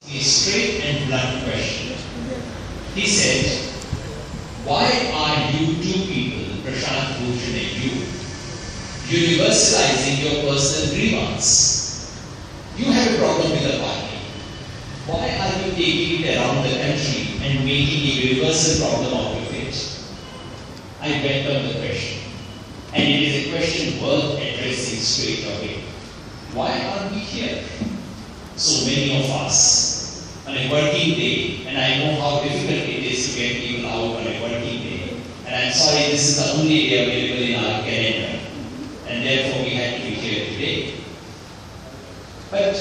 A straight and blunt question. He said, why are you two people, Prashant Bhushan and you, universalizing your personal grievance? You have a problem with the party. Why are you taking it around the country and making a universal problem out of it? I went on the question. And it is a question worth addressing straight away. Why are we here? So many of us on a working day, and I know how difficult it is to get people out on a working day. And I'm sorry, this is the only day available in our calendar. And therefore we had to be here today. But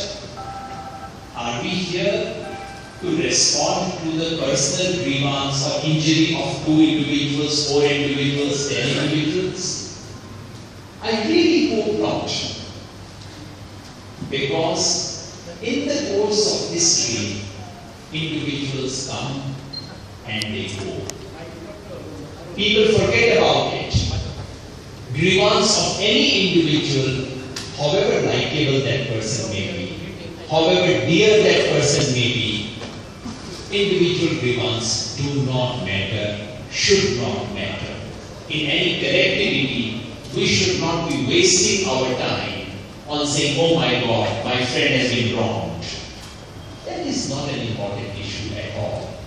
are we here to respond to the personal grievance or injury of 2 individuals, 4 individuals, 10 individuals? I really hope not. Because in the course of history, individuals come and they go. People forget about it. Grievance of any individual, however likable that person may be, however dear that person may be, individual grievance do not matter, should not matter. In any collectivity, we should not be wasting our time on saying, oh my God, my friend has been wronged. That is not an important issue at all.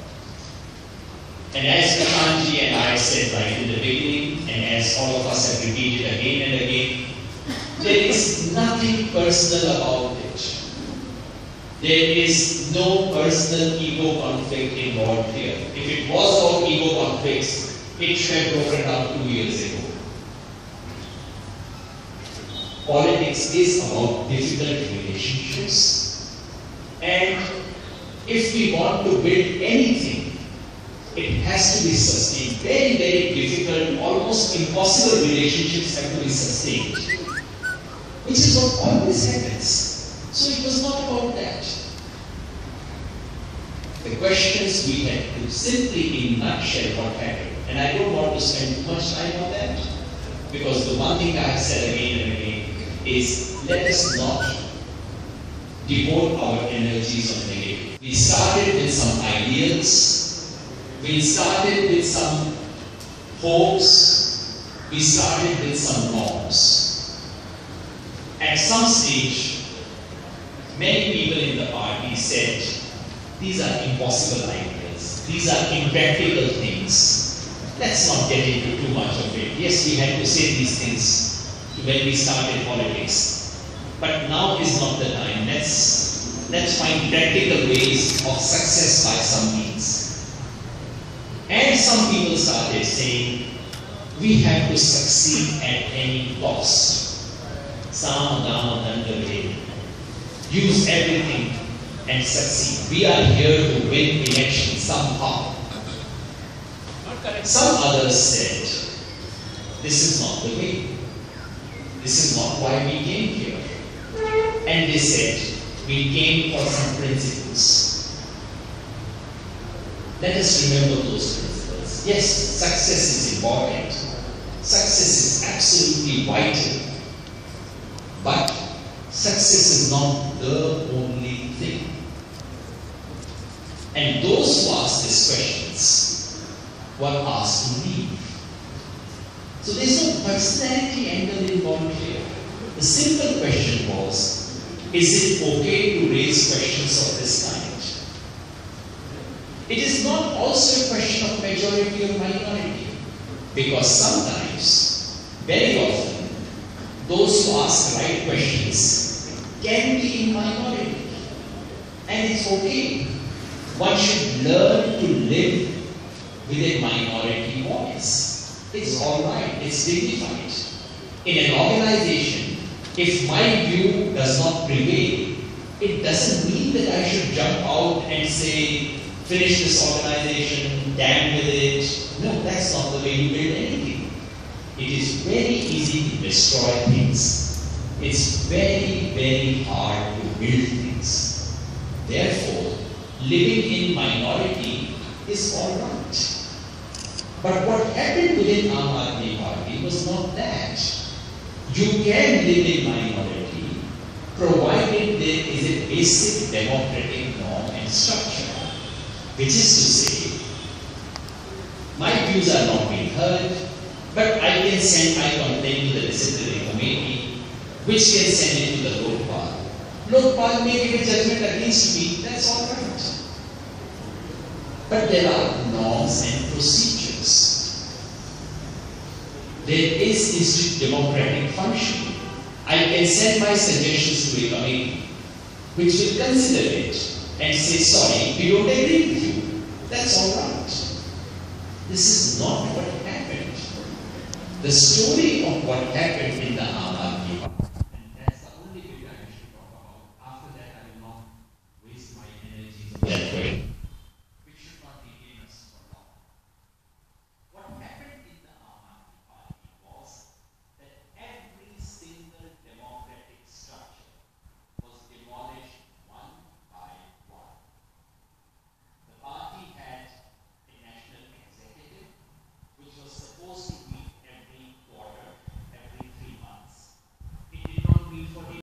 And as Prashantji and I said right in the beginning, and as all of us have repeated again and again, there is nothing personal about it. There is no personal ego conflict involved here. If it was about ego conflicts, it should have broken down 2 years ago. Politics is about difficult relationships, and if we want to build anything, it has to be sustained. Very, very difficult, almost impossible relationships have to be sustained, which is what always happens. So it was not about that. The questions we had to simply, in a nutshell, what happened, and I don't want to spend too much time on that, because the one thing I have said again and again is, let us not devote our energies on negative. We started with some ideals, we started with some hopes, we started with some norms. At some stage, many people in the party said, these are impossible ideas, these are impractical things. Let's not get into too much of it. Yes, we had to say these things when we started politics. But now is not the time. Let's find practical ways of success by some means. And some people started saying, we have to succeed at any cost. Sama dama danda. Use everything and succeed. We are here to win elections somehow. Some others said, this is not the way. This is not why we came here. And they said, we came for some principles. Let us remember those principles. Yes, success is important. Success is absolutely vital. But success is not the only thing. And those who asked these questions were asked to leave. So there's no personality angle involved here. The simple question was, is it okay to raise questions of this kind? It is not also a question of majority or minority, because sometimes, very often, those who ask the right questions can be in minority. And it's okay. One should learn to live with a minority voice. It's alright, it's dignified. In an organization, if my view does not prevail, it doesn't mean that I should jump out and say, finish this organization, damn with it. No, that's not the way you build anything. It is very easy to destroy things. It's very, very hard to build things. Therefore, living in minority is alright. But what happened within Aam Aadmi Party was not that. You can live in minority provided there is a basic democratic norm and structure, which is to say, my views are not being heard, but I can send my complaint to the disciplinary committee, which can send it to the Lokpal. Lokpal may give a judgment against me, that's all right. But there are norms and procedures. There is democratic function. I can send my suggestions to a committee, which will consider it and say, sorry, we don't agree with you. That's all right. This is not what happened. The story of what happened in the Aam Aadmi Party